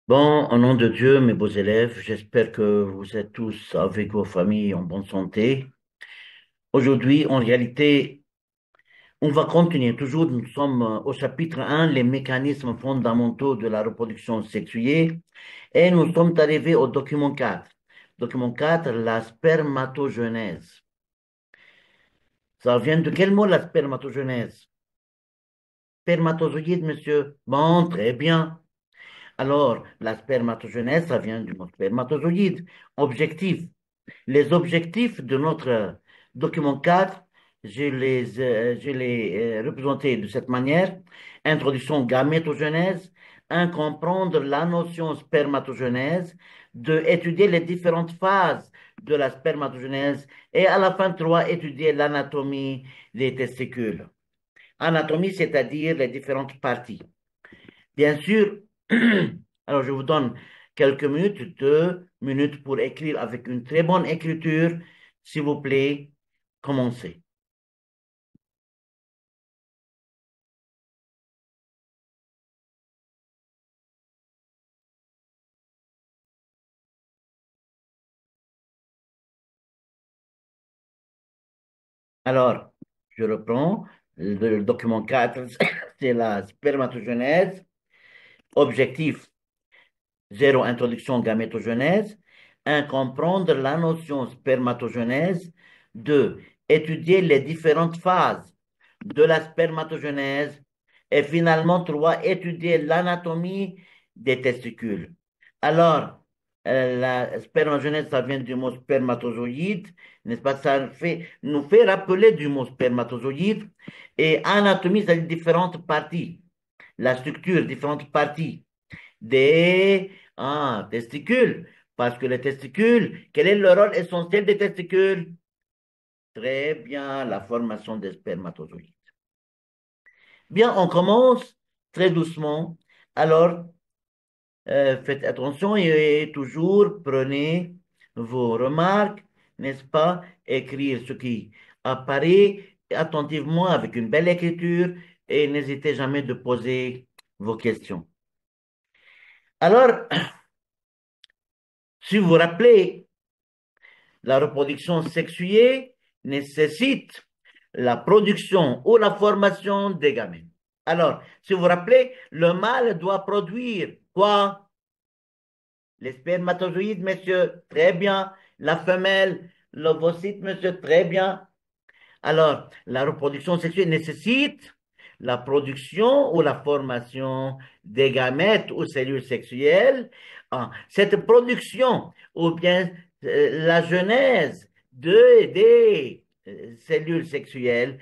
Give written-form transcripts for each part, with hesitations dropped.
Bon, au nom de Dieu, mes beaux élèves, j'espère que vous êtes tous avec vos familles en bonne santé. Aujourd'hui, en réalité, on va continuer. Toujours, nous sommes au chapitre 1, les mécanismes fondamentaux de la reproduction sexuée, et nous sommes arrivés au document 4. Document 4, la spermatogenèse. Ça vient de quel mot, la spermatogenèse? Spermatozoïde, monsieur. Bon, très bien. Alors, la spermatogenèse, ça vient du mot spermatozoïde. Objectif. Les objectifs de notre document 4, je les représentés de cette manière. Introduction gamétogenèse. Un, comprendre la notion spermatogenèse. Deux, étudier les différentes phases de la spermatogenèse. Et à la fin, trois, étudier l'anatomie des testicules. Anatomie, c'est-à-dire les différentes parties. Bien sûr, alors je vous donne quelques minutes, 2 minutes pour écrire avec une très bonne écriture. S'il vous plaît, commencez. Alors, je reprends. Le document 4, c'est la spermatogenèse. Objectif, zéro, introduction gamétogenèse. Un, comprendre la notion spermatogenèse. Deux, étudier les différentes phases de la spermatogenèse. Et finalement, trois, étudier l'anatomie des testicules. Alors, la spermatogenèse, ça vient du mot spermatozoïde, n'est-ce pas? Nous fait rappeler du mot spermatozoïde. Et anatomie, c'est différentes parties. La structure, différentes parties des testicules. Parce que les testicules, quel est le rôle essentiel des testicules? Très bien, la formation des spermatozoïdes. Bien, on commence très doucement. Alors, faites attention et toujours prenez vos remarques, n'est-ce pas? Écrire ce qui apparaît attentivement avec une belle écriture et n'hésitez jamais de poser vos questions. Alors, si vous vous rappelez, la reproduction sexuée nécessite la production ou la formation des gamètes. Alors, si vous vous rappelez, le mâle doit produire quoi? Les spermatozoïdes, monsieur, très bien. La femelle, l'ovocyte, monsieur, très bien. Alors, la reproduction sexuelle nécessite la production ou la formation des gamètes ou cellules sexuelles. Cette production ou bien la genèse des cellules sexuelles,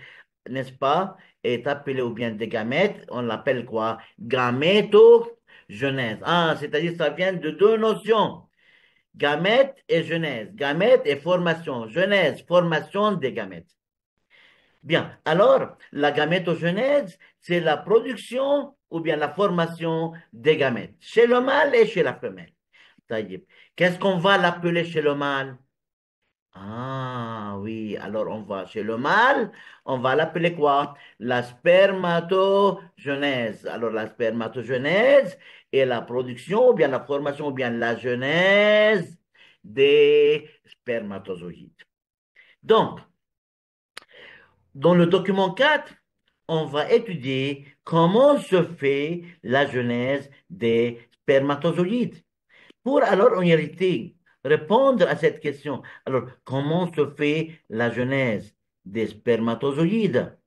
n'est-ce pas, est appelée ou bien des gamètes, on l'appelle quoi? Gamétogenèse. C'est-à-dire ça vient de deux notions. Gamète et genèse. Gamète et formation. Genèse, formation des gamètes. Bien, alors, la gamétogenèse, c'est la production ou bien la formation des gamètes, chez le mâle et chez la femelle. Taïeb. Qu'est-ce qu'on va l'appeler chez le mâle? Ah oui, alors on va chez le mâle, on va l'appeler quoi? La spermatogenèse. Alors la spermatogenèse est la production ou bien la formation ou bien la genèse des spermatozoïdes. Donc, dans le document 4, on va étudier comment se fait la genèse des spermatozoïdes. Pour alors, en réalité, répondre à cette question, alors, comment se fait la genèse des spermatozoïdes?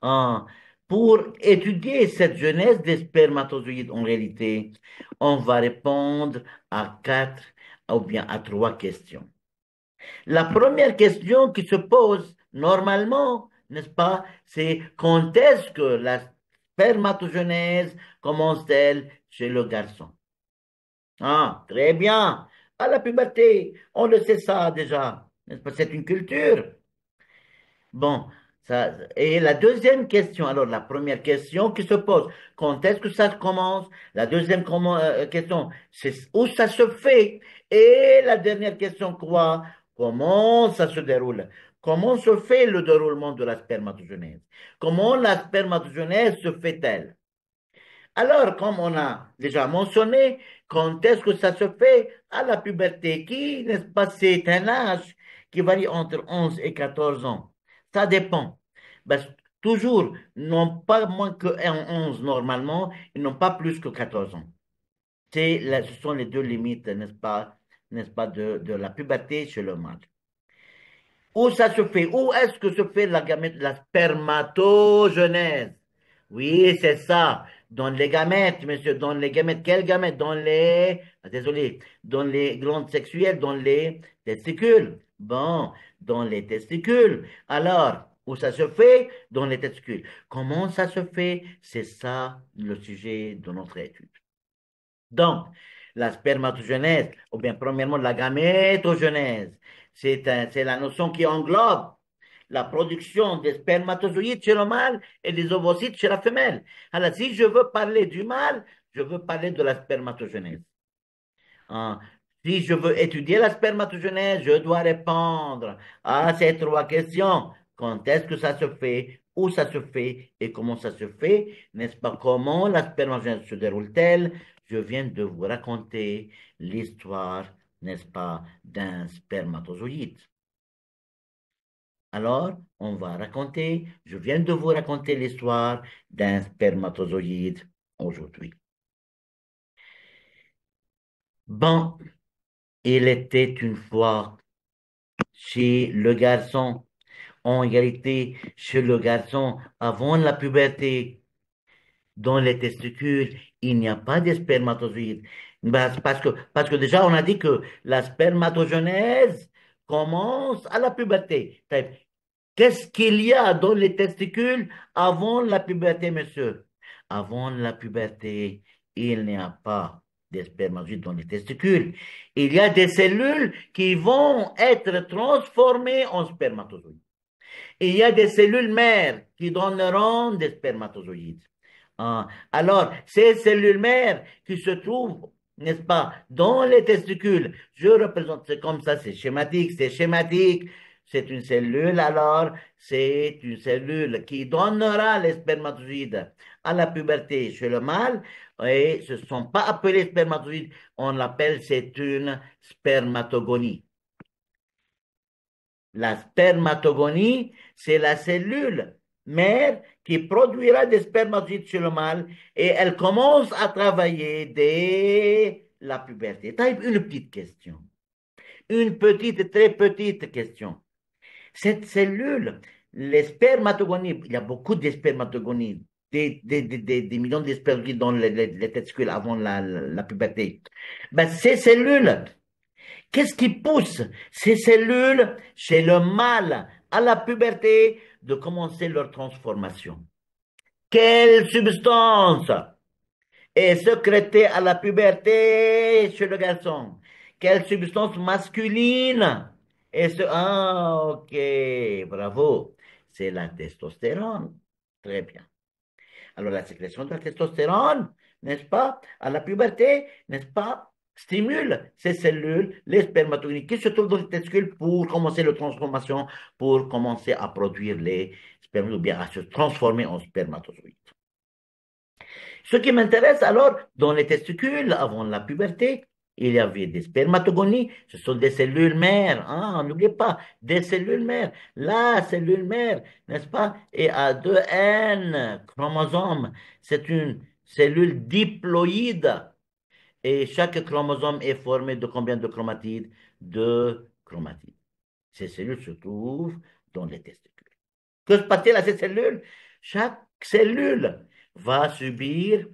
Ah, pour étudier cette genèse des spermatozoïdes, en réalité, on va répondre à quatre ou bien à trois questions. La première question qui se pose normalement, n'est-ce pas, c'est quand est-ce que la spermatogenèse commence-t-elle chez le garçon? Ah, très bien. À la puberté, on le sait ça déjà. N'est-ce pas? C'est une culture. Bon, ça, et la deuxième question, alors la première question qui se pose, quand est-ce que ça commence? La deuxième question, c'est où ça se fait? Et la dernière question, quoi? Comment ça se déroule? Comment se fait le déroulement de la spermatogenèse? Comment la spermatogenèse se fait-elle? Alors, comme on a déjà mentionné, quand est-ce que ça se fait? À la puberté, qui, n'est-ce pas, c'est un âge qui varie entre 11 et 14 ans. Ça dépend. Ben, toujours, non pas moins que 11 normalement, ils n'ont pas plus que 14 ans. Ce sont les deux limites, n'est-ce pas, de la puberté chez le mâle. Où ça se fait? Où est-ce que se fait la spermatogenèse? Oui, c'est ça. Dans les gamètes, monsieur, dans les gamètes. Quelles gamètes? Désolé, dans les glandes sexuelles, dans les testicules. Bon, dans les testicules. Alors, où ça se fait? Dans les testicules. Comment ça se fait? C'est ça le sujet de notre étude. Donc, la spermatogenèse, ou bien premièrement la gamétogenèse, c'est la notion qui englobe la production des spermatozoïdes chez le mâle et des ovocytes chez la femelle. Alors, si je veux parler du mâle, je veux parler de la spermatogenèse. Hein. Si je veux étudier la spermatogenèse, je dois répondre à ces trois questions. Quand est-ce que ça se fait? Où ça se fait? Et comment ça se fait? N'est-ce pas? Comment la spermatogenèse se déroule-t-elle? Je viens de vous raconter l'histoire, n'est-ce pas, d'un spermatozoïde. Alors, je viens de vous raconter l'histoire d'un spermatozoïde aujourd'hui. Bon, il était une fois chez le garçon, en réalité, chez le garçon, avant la puberté, dans les testicules, il n'y a pas de spermatozoïdes. Parce que déjà, on a dit que la spermatogenèse commence à la puberté. Qu'est-ce qu'il y a dans les testicules avant la puberté, monsieur? Avant la puberté, il n'y a pas de spermatozoïdes dans les testicules. Il y a des cellules qui vont être transformées en spermatozoïdes. Il y a des cellules mères qui donneront des spermatozoïdes. Ah, alors, ces cellules mères qui se trouvent, n'est-ce pas, dans les testicules, je représente, c'est comme ça, c'est schématique, c'est une cellule, alors, c'est une cellule qui donnera les spermatozoïdes à la puberté chez le mâle, et ce ne sont pas appelés spermatozoïdes, on l'appelle, c'est une spermatogonie. La spermatogonie, c'est la cellule mère qui produira des spermatozoïdes chez le mâle et elle commence à travailler dès la puberté. Taille une petite question. Une petite, très petite question. Cette cellule, les spermatogonies, il y a beaucoup de spermatogonies, des millions de spermatozoïdes dans les testicules avant la puberté. Ben, ces cellules, qu'est-ce qui pousse ces cellules chez le mâle à la puberté de commencer leur transformation? Quelle substance est sécrétée à la puberté chez le garçon? Quelle substance masculine Ah, ok, bravo. C'est la testostérone. Très bien. Alors, la sécrétion de la testostérone, n'est-ce pas, à la puberté, n'est-ce pas, stimule ces cellules, les spermatozoïdes qui se trouvent dans les testicules pour commencer la transformation, pour commencer à produire les spermatozoïdes, ou bien à se transformer en spermatozoïdes. Ce qui m'intéresse alors, dans les testicules, avant la puberté, il y avait des spermatogonies, ce sont des cellules mères, hein, n'oubliez pas, des cellules mères. La cellule mère, n'est-ce pas, et à deux N chromosomes, c'est une cellule diploïde. Et chaque chromosome est formé de combien de chromatides? Deux chromatides. Ces cellules se trouvent dans les testicules. Que se passe-t-il à ces cellules? Chaque cellule va subir,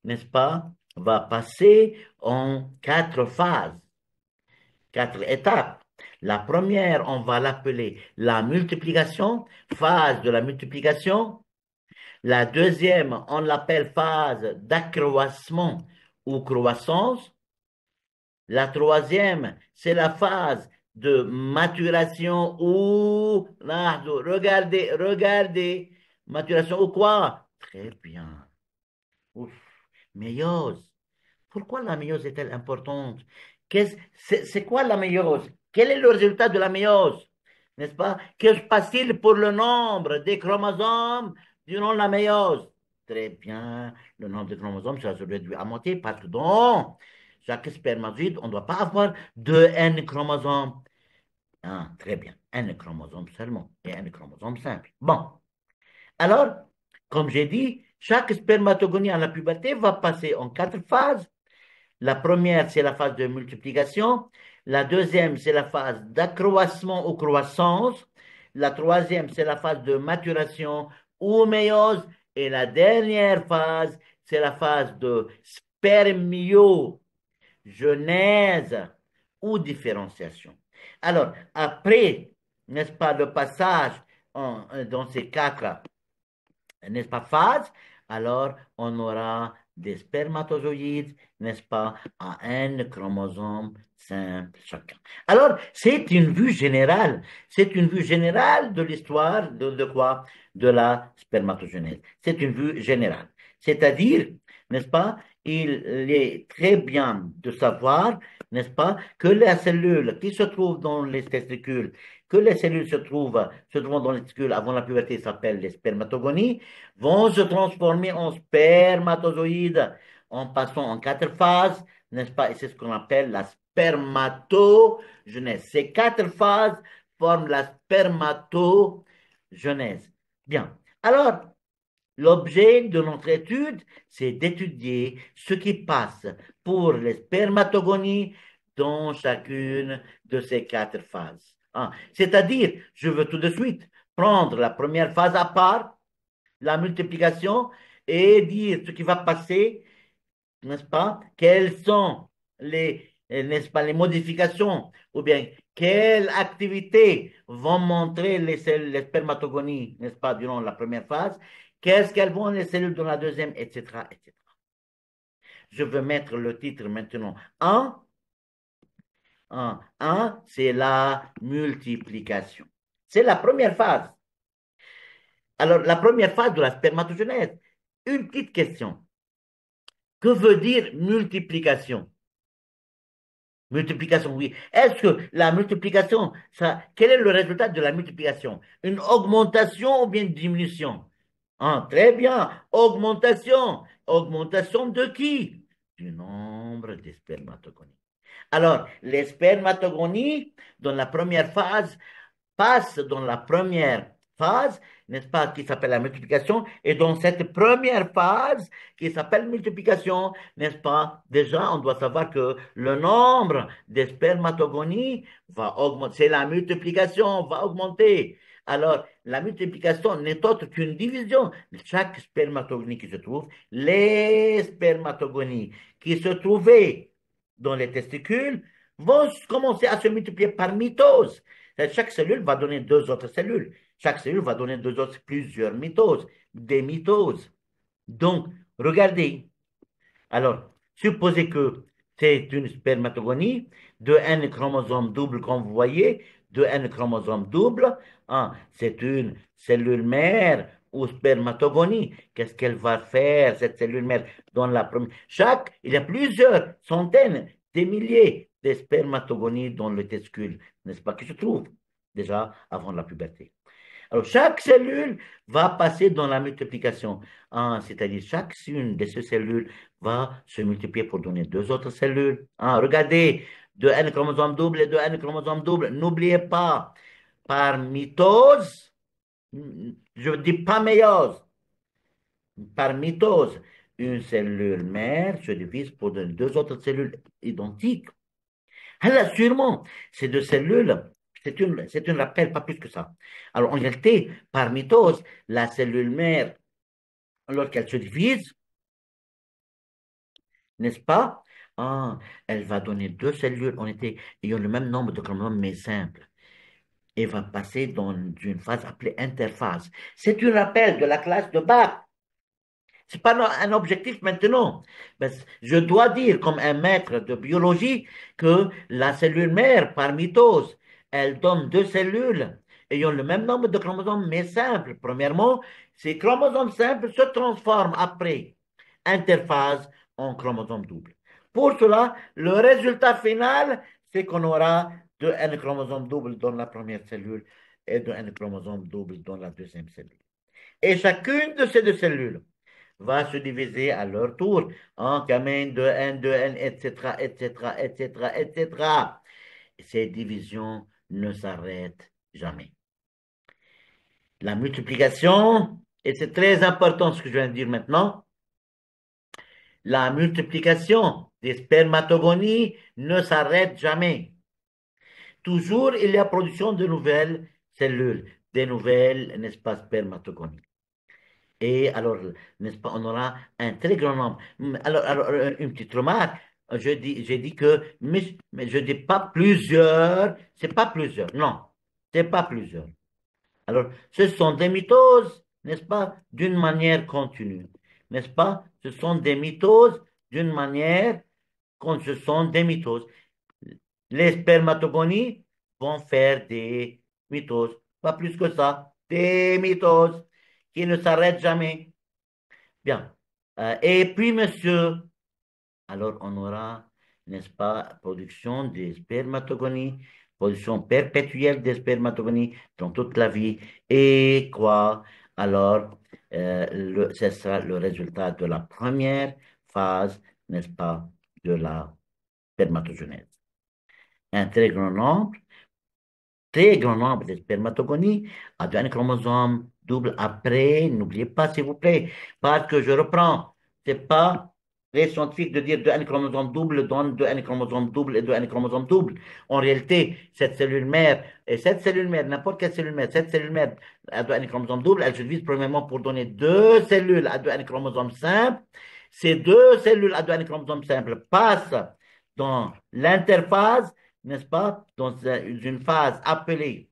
n'est-ce pas, va passer en quatre phases, quatre étapes. La première, on va l'appeler la multiplication, phase de la multiplication. La deuxième, on l'appelle phase d'accroissement ou croissance. La troisième, c'est la phase de maturation ou, regardez, maturation ou quoi? Très bien. Ouf, méiose. Pourquoi la méiose est-elle importante? C'est quoi la méiose? Quel est le résultat de la méiose? N'est-ce pas? Que se passe-t-il pour le nombre des chromosomes durant la méiose? très bien, le nombre de chromosomes, ça se réduit à moitié parce que dans chaque spermatozoïde, on ne doit pas avoir deux N chromosomes. Ah, très bien, N chromosomes seulement et N chromosomes simples. Bon, alors, comme j'ai dit, chaque spermatogonie à la puberté va passer en quatre phases. La première, c'est la phase de multiplication. La deuxième, c'est la phase d'accroissement ou croissance. La troisième, c'est la phase de maturation ou méiose. Et la dernière phase, c'est la phase de spermiogenèse ou différenciation. Alors, après, n'est-ce pas, le passage dans ces quatre, n'est-ce pas, phase, alors on aura des spermatozoïdes, n'est-ce pas, à un chromosome simple chacun. Alors, c'est une vue générale de l'histoire de quoi? De la spermatogenèse. C'est une vue générale. C'est-à-dire, n'est-ce pas, il est très bien de savoir, n'est-ce pas, que la cellule qui se trouve dans les testicules, que les cellules se trouvent dans les testicules avant la puberté s'appellent les spermatogonies, vont se transformer en spermatozoïdes en passant en quatre phases, n'est-ce pas? Et c'est ce qu'on appelle la spermatogenèse. Ces quatre phases forment la spermatogenèse. Bien. Alors, l'objet de notre étude, c'est d'étudier ce qui passe pour les spermatogonies dans chacune de ces quatre phases. Hein. C'est-à-dire, je veux tout de suite prendre la première phase à part, la multiplication, et dire ce qui va passer, n'est-ce pas? Quelles sont n'est-ce pas, les modifications, ou bien quelles activités vont montrer les spermatogonies, n'est-ce pas, durant la première phase? Qu'est-ce qu'elles vont les cellules dans la deuxième, etc., etc. Je veux mettre le titre maintenant. Un, c'est la multiplication. C'est la première phase. Alors, la première phase de la spermatogenèse. Une petite question. Que veut dire multiplication? Multiplication, oui. Est-ce que la multiplication, quel est le résultat de la multiplication? Une augmentation ou bien une diminution? Ah, très bien. Augmentation. Augmentation de qui? Du nombre de spermatogonies. Alors, les spermatogonies, dans la première phase, passe dans la première phase, n'est-ce pas, qui s'appelle la multiplication, et dans cette première phase, qui s'appelle multiplication, n'est-ce pas, déjà, on doit savoir que le nombre de spermatogonies va augmenter, c'est la multiplication, va augmenter. Alors, la multiplication n'est autre qu'une division de chaque spermatogonie qui se trouve. Les spermatogonies qui se trouvaient dans les testicules vont commencer à se multiplier par mitose. Chaque cellule va donner deux autres cellules. Chaque cellule va donner deux autres, plusieurs mitoses, des mitoses. Donc, regardez. Alors, supposez que c'est une spermatogonie de N chromosomes double, comme vous voyez, de N chromosomes double. Hein, c'est une cellule mère ou spermatogonie. Qu'est-ce qu'elle va faire, cette cellule mère, dans la première? Il y a plusieurs centaines, des milliers de spermatogonies dans le testicule, n'est-ce pas, qui se trouvent déjà avant la puberté. Alors, chaque cellule va passer dans la multiplication. Hein, c'est-à-dire, chacune de ces cellules va se multiplier pour donner deux autres cellules. Hein, regardez, de N chromosome double et de N chromosome double. N'oubliez pas, par mitose, je ne dis pas méiose, par mitose, une cellule mère se divise pour donner deux autres cellules identiques. Alors, sûrement, ces deux cellules, c'est une rappel, pas plus que ça. Alors, en réalité, par mitose, la cellule mère, lorsqu'elle se divise, n'est-ce pas? Ah, elle va donner deux cellules ayant le même nombre de chromosomes, mais simples. Et va passer dans une phase appelée interphase. C'est un rappel de la classe de Bach. C'est pas un objectif maintenant. Mais je dois dire, comme un maître de biologie, que la cellule mère, par mitose, elle donne deux cellules ayant le même nombre de chromosomes, mais simples. Premièrement, ces chromosomes simples se transforment après interphase en chromosomes doubles. Pour cela, le résultat final, c'est qu'on aura deux N chromosomes doubles dans la première cellule et deux N chromosomes doubles dans la deuxième cellule. Et chacune de ces deux cellules va se diviser à leur tour en gamètes de n, etc., etc., etc., etc. Ces divisions ne s'arrêtent jamais. La multiplication, et c'est très important ce que je viens de dire maintenant, la multiplication des spermatogonies ne s'arrête jamais. Toujours, il y a production de nouvelles cellules, des nouvelles, n'est-ce pas, spermatogonies. Et alors, n'est-ce pas, on aura un très grand nombre. Alors, une petite remarque. J'ai dit que, mais je dis pas plusieurs, c'est pas plusieurs, non, c'est pas plusieurs. Alors, ce sont des mitoses, n'est-ce pas, d'une manière continue, n'est-ce pas? Ce sont des mitoses d'une manière, quand ce sont des mitoses. Les spermatogonies vont faire des mitoses, pas plus que ça, des mitoses qui ne s'arrêtent jamais. Bien. Et puis, monsieur, alors on aura, n'est-ce pas, production des spermatogonies, production perpétuelle des spermatogonies dans toute la vie. Et quoi? Alors, ce sera le résultat de la première phase, n'est-ce pas, de la spermatogenèse. Un très grand nombre de spermatogonies a un chromosome double après. N'oubliez pas, s'il vous plaît, parce que je reprends, c'est pas très scientifique de dire deux chromosome double donne deux chromosome double et deux chromosome double. En réalité, cette cellule mère et cette cellule mère, n'importe quelle cellule mère, cette cellule mère à deux chromosome double, elle se divise premièrement pour donner deux cellules à deux chromosome simple. Ces deux cellules à deux chromosomes simples passent dans l'interphase, n'est-ce pas, dans une phase appelée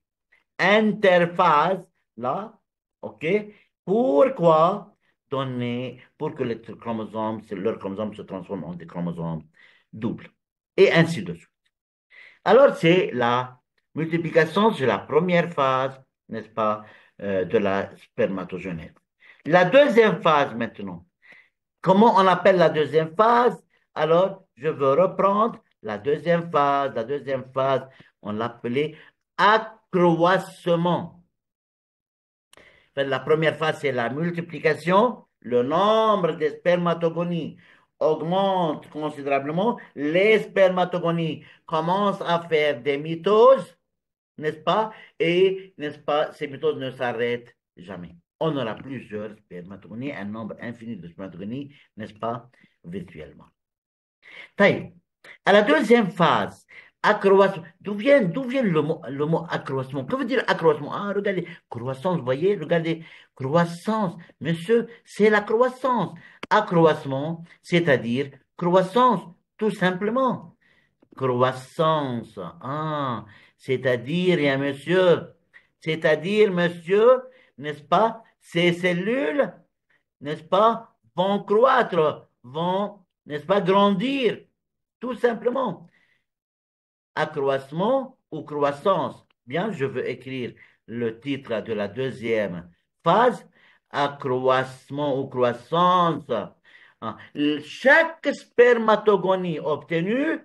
interphase, là, OK? Pourquoi donner, pour que les chromosomes, leurs chromosomes se transforment en des chromosomes doubles, et ainsi de suite. Alors, c'est la multiplication, c'est la première phase, n'est-ce pas, de la spermatogenèse. La deuxième phase maintenant, comment on appelle la deuxième phase? Alors, je veux reprendre la deuxième phase. La deuxième phase, on l'appelait accroissement. La première phase, c'est la multiplication. Le nombre de spermatogonies augmente considérablement. Les spermatogonies commencent à faire des mitoses, n'est-ce pas? Et, n'est-ce pas, ces mitoses ne s'arrêtent jamais. On aura plusieurs spermatogonies, un nombre infini de spermatogonies, n'est-ce pas, virtuellement. Taïe. À la deuxième phase, accroissement. D'où vient le mot accroissement? Que veut dire accroissement? Ah, regardez, croissance, vous voyez, regardez, croissance. Monsieur, c'est la croissance. Accroissement, c'est-à-dire croissance, tout simplement. Croissance. Ah, c'est-à-dire, et monsieur, n'est-ce pas, ces cellules, n'est-ce pas, vont croître, vont, n'est-ce pas, grandir, tout simplement. Accroissement ou croissance. Bien, je veux écrire le titre de la deuxième phase, accroissement ou croissance. Ah, chaque spermatogonie obtenue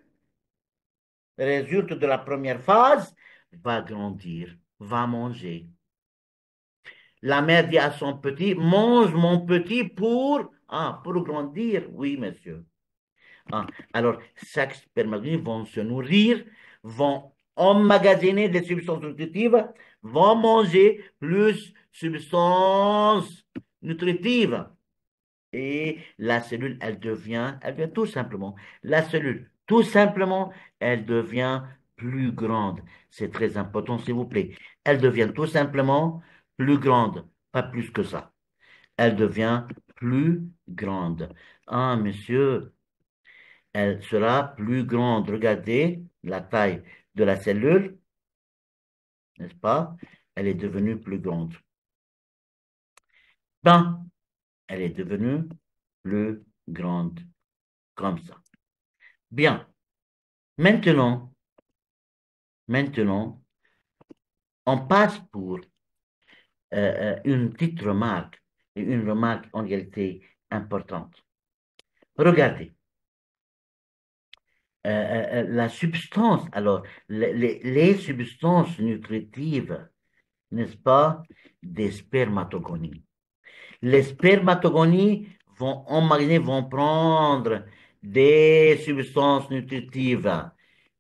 résulte de la première phase, va grandir, va manger. La mère dit à son petit, mange mon petit pour grandir. Oui, monsieur. Ah, alors, chaque spermatozoïde vont se nourrir, vont emmagasiner des substances nutritives, vont manger plus substances nutritives. Et la cellule, elle devient tout simplement, la cellule, tout simplement, elle devient plus grande. C'est très important, s'il vous plaît. Elle devient tout simplement plus grande, pas plus que ça. Elle devient plus grande. Ah, monsieur, elle sera plus grande. Regardez la taille de la cellule, n'est-ce pas? Elle est devenue plus grande. Ben, elle est devenue plus grande comme ça. Bien. Maintenant, on passe pour une petite remarque, et une remarque en réalité importante. Regardez, la substance, alors, les substances nutritives, n'est-ce pas, des spermatogonies. Les spermatogonies vont emmagasiner, vont prendre des substances nutritives.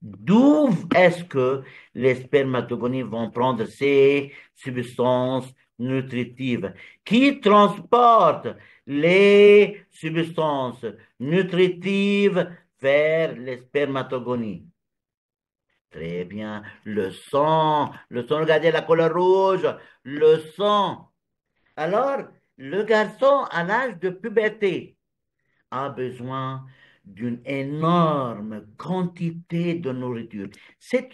D'où est-ce que les spermatogonies vont prendre ces substances nutritives qui transportent les substances nutritives vers les spermatogonies? Très bien. Le sang, regardez la couleur rouge, le sang. Alors, le garçon, à l'âge de puberté, a besoin d'une énorme quantité de nourriture. C'est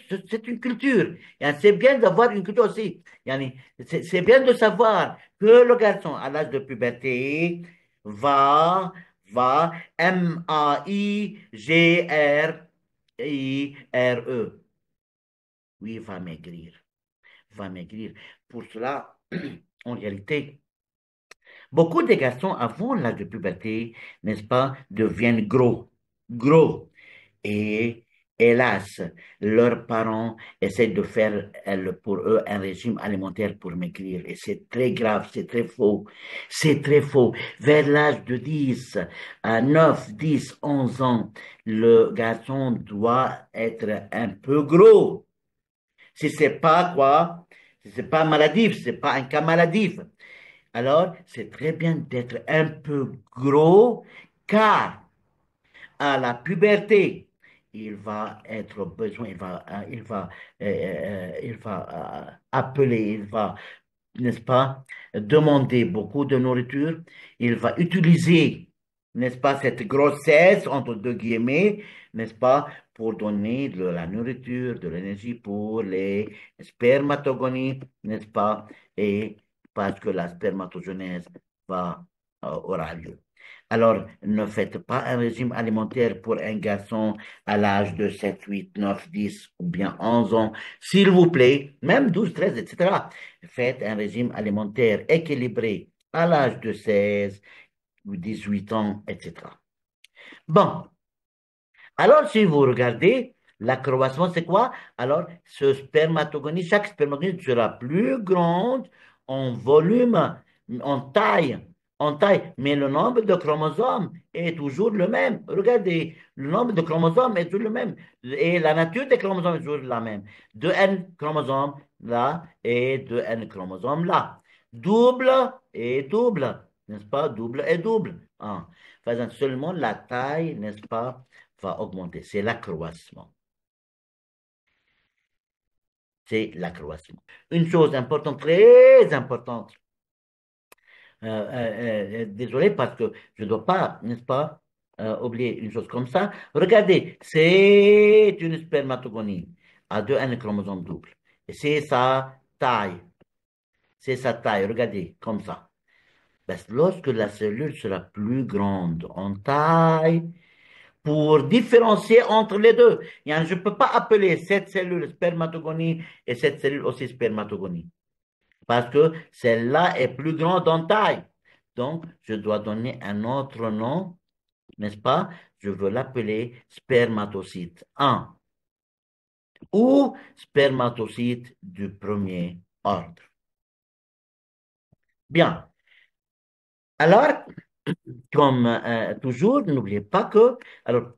une culture. Et c'est bien d'avoir une culture aussi. Yani, c'est bien de savoir que le garçon, à l'âge de puberté, va, M-A-I-G-R-I-R-E. Oui, va maigrir, va maigrir. Pour cela, en réalité, beaucoup de garçons avant l'âge de puberté, n'est-ce pas, deviennent gros, gros. Et hélas, leurs parents essaient de faire pour eux un régime alimentaire pour maigrir. Et c'est très grave, c'est très faux. C'est très faux. Vers l'âge de 10 à 9, 10, 11 ans, le garçon doit être un peu gros. Si c'est pas quoi, si c'est pas maladif, c'est pas un cas maladif. Alors, c'est très bien d'être un peu gros, car à la puberté, il va être besoin, il va appeler, il va, n'est-ce pas, demander beaucoup de nourriture. Il va utiliser, n'est-ce pas, cette grossesse, entre deux guillemets, n'est-ce pas, pour donner de la nourriture, de l'énergie pour les spermatogonies, n'est-ce pas, et parce que la spermatogenèse aura lieu. Alors, ne faites pas un régime alimentaire pour un garçon à l'âge de 7, 8, 9, 10 ou bien 11 ans. S'il vous plaît, même 12, 13, etc. Faites un régime alimentaire équilibré à l'âge de 16 ou 18 ans, etc. Bon, alors, si vous regardez, l'accroissement, c'est quoi? Alors, chaque spermatogonie sera plus grande en volume, en taille, mais le nombre de chromosomes est toujours le même. Regardez, le nombre de chromosomes est toujours le même. Et la nature des chromosomes est toujours la même. Deux N chromosomes là et deux N chromosomes là. Double et double, n'est-ce pas? Double et double. Hein. Faisant seulement la taille, n'est-ce pas? Va augmenter. C'est l'accroissement. C'est l'accroissement. Une chose importante, très importante. Désolé parce que je ne dois pas, n'est-ce pas, oublier une chose comme ça. Regardez, c'est une spermatogonie à deux N chromosomes doubles. Et c'est sa taille. C'est sa taille. Regardez, comme ça. Parce que lorsque la cellule sera plus grande en taille, pour différencier entre les deux. Je ne peux pas appeler cette cellule spermatogonie et cette cellule aussi spermatogonie. Parce que celle-là est plus grande en taille. Donc, je dois donner un autre nom, n'est-ce pas? Je veux l'appeler spermatocyte 1 ou spermatocyte du premier ordre. Bien. Alors, comme toujours, n'oubliez pas que, alors,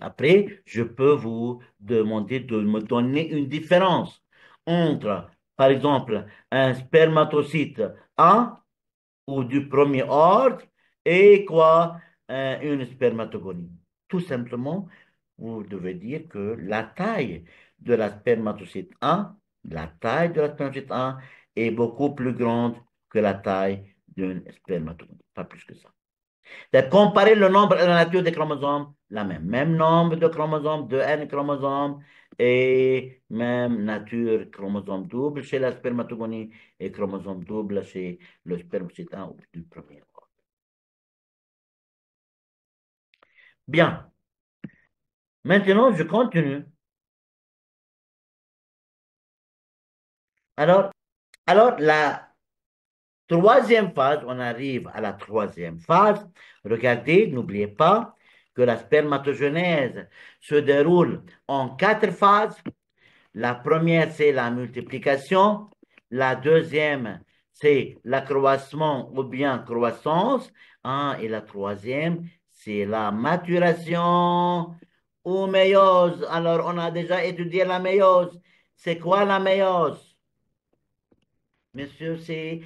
après, je peux vous demander de me donner une différence entre, par exemple, un spermatocyte A ou du premier ordre et quoi, une spermatogonie. Tout simplement, vous devez dire que la taille de la spermatocyte A, la taille de la spermatocyte A est beaucoup plus grande que la taille d'une spermatogonie. Pas plus que ça. De comparer le nombre et la nature des chromosomes, la même. Même nombre de chromosomes, de N chromosomes, et même nature, chromosome double chez la spermatogonie et chromosome double chez le spermatocyte du premier ordre. Bien. Maintenant, je continue. Alors, la troisième phase, on arrive à la troisième phase. Regardez, n'oubliez pas que la spermatogenèse se déroule en 4 phases. La première, c'est la multiplication. La deuxième, c'est l'accroissement ou bien croissance. Hein, et la troisième, c'est la maturation ou méiose. Alors, on a déjà étudié la méiose. C'est quoi la méiose? Monsieur, c'est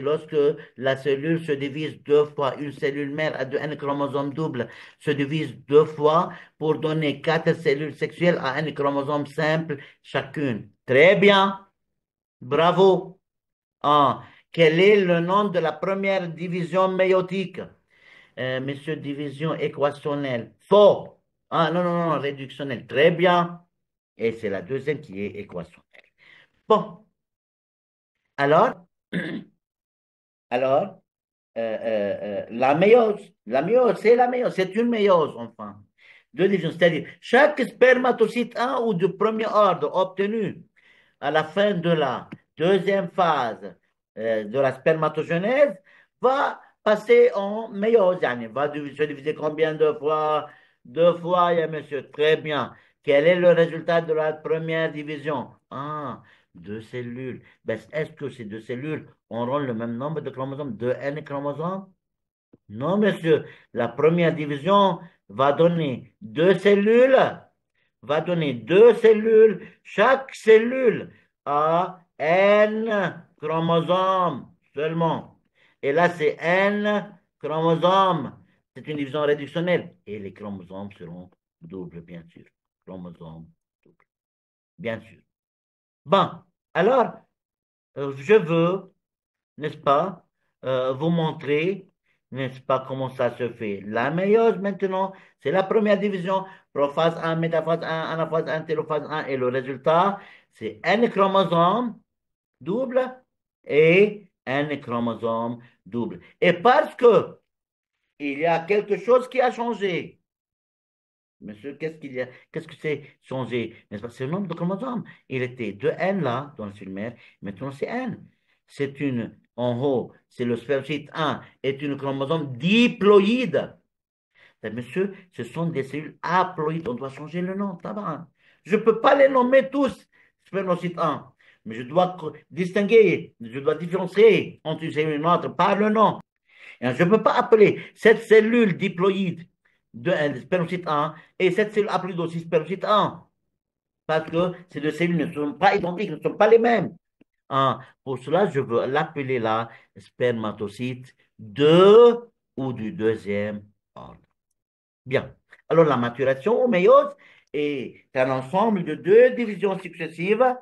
lorsque la cellule se divise deux fois. Une cellule mère a un chromosome double se divise deux fois pour donner quatre cellules sexuelles à un chromosome simple chacune. Très bien. Bravo. Ah, quel est le nom de la première division méiotique? Monsieur, division équationnelle. Faux. Ah, non, non, non, réductionnelle. Très bien. Et c'est la deuxième qui est équationnelle. Bon, alors, alors, la méiose, c'est la méiose, c'est une méiose, enfin. Deux divisions, c'est-à-dire chaque spermatocyte un ou de premier ordre obtenu à la fin de la deuxième phase de la spermatogenèse va passer en méiose. Yani, va se diviser combien de fois? Deux fois, ya monsieur. Très bien. Quel est le résultat de la première division? Ah, deux cellules. Ben, est-ce que ces deux cellules auront le même nombre de chromosomes, deux N chromosomes? Non, monsieur. La première division va donner deux cellules. Chaque cellule a N chromosomes seulement. Et là, c'est N chromosomes. C'est une division réductionnelle. Et les chromosomes seront doubles, bien sûr. Chromosomes doubles, bien sûr. Bon, alors, je veux n'est-ce pas, vous montrer, n'est-ce pas, comment ça se fait. La méiose, maintenant, c'est la première division, prophase 1, métaphase 1, anaphase 1, télophase 1, et le résultat, c'est un chromosome double et un chromosome double. Et parce que il y a quelque chose qui a changé, monsieur, qu'est-ce qu'il y a? Qu'est-ce que c'est changé? N'est-ce pas? C'est le nombre de chromosomes. Il était de N là, dans le cellulaire. Maintenant, c'est N. En haut, c'est le spermicide 1, est une chromosome diploïde. Monsieur, ce sont des cellules haploïdes. On doit changer le nom, tabac. Je ne peux pas les nommer tous, spermicide 1. Mais je dois distinguer, je dois différencier entre une cellule et une autre par le nom. Et je ne peux pas appeler cette cellule diploïde de spermicide 1 et cette cellule haploïde aussi spermicide 1. Parce que ces deux cellules ne sont pas identiques, ne sont pas les mêmes. Hein. Pour cela, je veux l'appeler là spermatocyte 2 ou du deuxième ordre. Bien. Alors, la maturation ou méiose est un ensemble de deux divisions successives,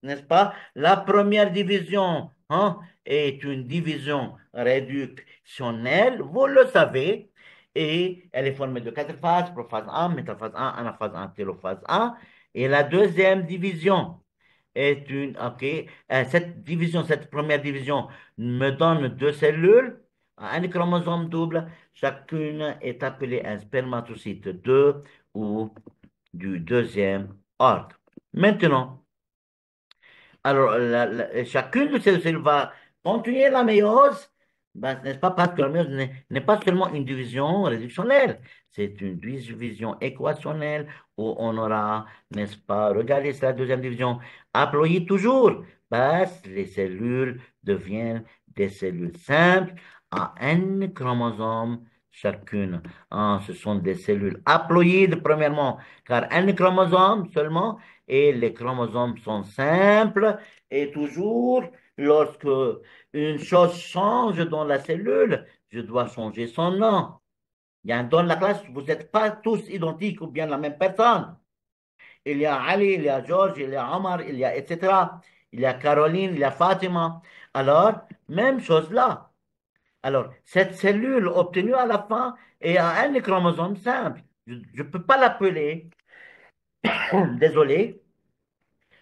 n'est-ce pas? La première division, hein, est une division réductionnelle, vous le savez, et elle est formée de quatre phases, prophase 1, métaphase 1, anaphase 1, télophase 1. Et la deuxième division est OK, cette première division me donne deux cellules, un chromosome double, chacune est appelée un spermatocyte 2 ou du deuxième ordre. Maintenant, alors, chacune de ces cellules va continuer la méiose, ben, n'est-ce pas, parce que la méiose n'est pas seulement une division réductionnelle, c'est une division équationnelle où on aura, n'est-ce pas, regardez, c'est la deuxième division, haploïde toujours, ben, les cellules deviennent des cellules simples à un chromosome chacune. Hein, ce sont des cellules haploïdes, premièrement, car un chromosome seulement, et les chromosomes sont simples, et toujours, lorsque une chose change dans la cellule, je dois changer son nom. Dans la classe, vous n'êtes pas tous identiques ou bien la même personne. Il y a Ali, il y a George, il y a Omar, il y a etc. Il y a Caroline, il y a Fatima. Alors, même chose là. Alors, cette cellule obtenue à la fin est à un chromosome simple. Je ne peux pas l'appeler, désolé,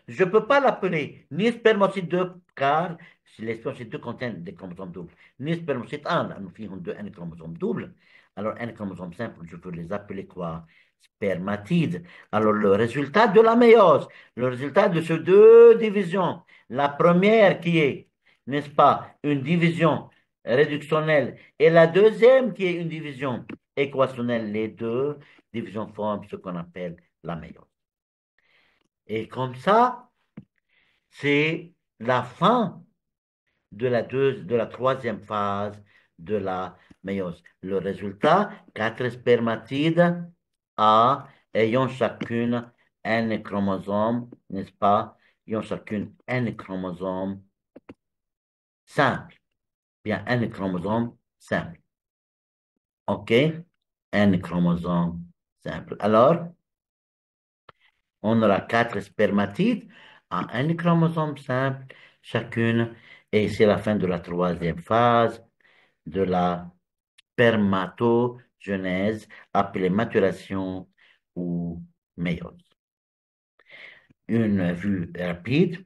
je ne peux pas l'appeler ni spermocide 2, car si les spermocides 2 contiennent des chromosomes doubles, ni spermocide 1, là, nous faisons de un chromosome double. Alors, un chromosome simple, je peux les appeler quoi? Spermatides. Alors, le résultat de la méiose, le résultat de ces deux divisions, la première qui est, n'est-ce pas, une division réductionnelle, et la deuxième qui est une division équationnelle, les deux divisions forment ce qu'on appelle la méiose. Et comme ça, c'est la fin de la troisième phase de la méiose. Le résultat, quatre spermatides A ayant chacune un chromosome, n'est-ce pas? Ayant chacune un chromosome simple. Bien, un chromosome simple. OK? Un chromosome simple. Alors, on aura quatre spermatides à un chromosome simple chacune, et c'est la fin de la troisième phase de la spermatogenèse, appelée maturation ou méiose. Une vue rapide,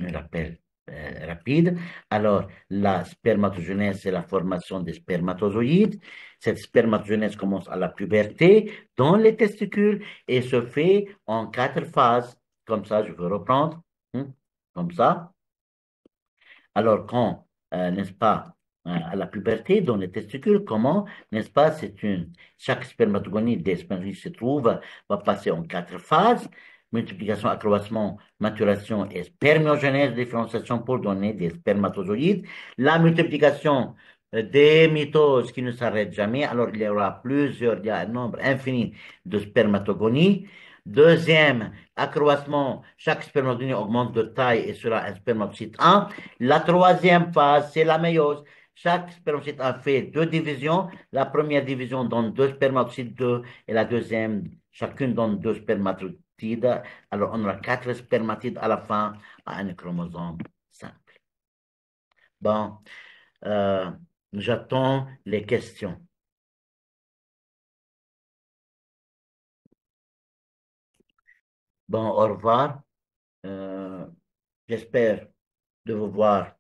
un rappel rapide. Alors, la spermatogenèse, c'est la formation des spermatozoïdes. Cette spermatogenèse commence à la puberté dans les testicules et se fait en quatre phases. Comme ça, je veux reprendre. Comme ça. Alors, quand, n'est-ce pas, à la puberté, dans les testicules, comment, n'est-ce pas, chaque spermatogonide des spermatozoïdes se trouve, va passer en quatre phases, multiplication, accroissement, maturation et spermiogenèse, différenciation pour donner des spermatozoïdes. La multiplication des mitoses qui ne s'arrête jamais, alors il y aura il y a un nombre infini de spermatogonies. Deuxième, accroissement, chaque spermatogonide augmente de taille et sera un spermatocyte 1. La troisième phase, c'est la méiose. Chaque spermatocyte a fait deux divisions. La première division donne deux spermatocytes 2 et la deuxième, chacune donne deux spermatocytes. Alors, on aura quatre spermatides à la fin à un chromosome simple. Bon, euh, j'attends les questions. Bon, au revoir. Euh, J'espère de vous voir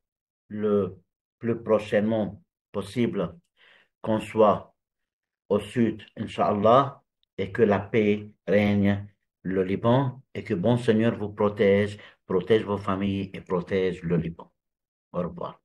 le plus prochainement possible, qu'on soit au sud, Inch'Allah, et que la paix règne le Liban et que bon Seigneur vous protège, protège vos familles et protège le Liban. Au revoir.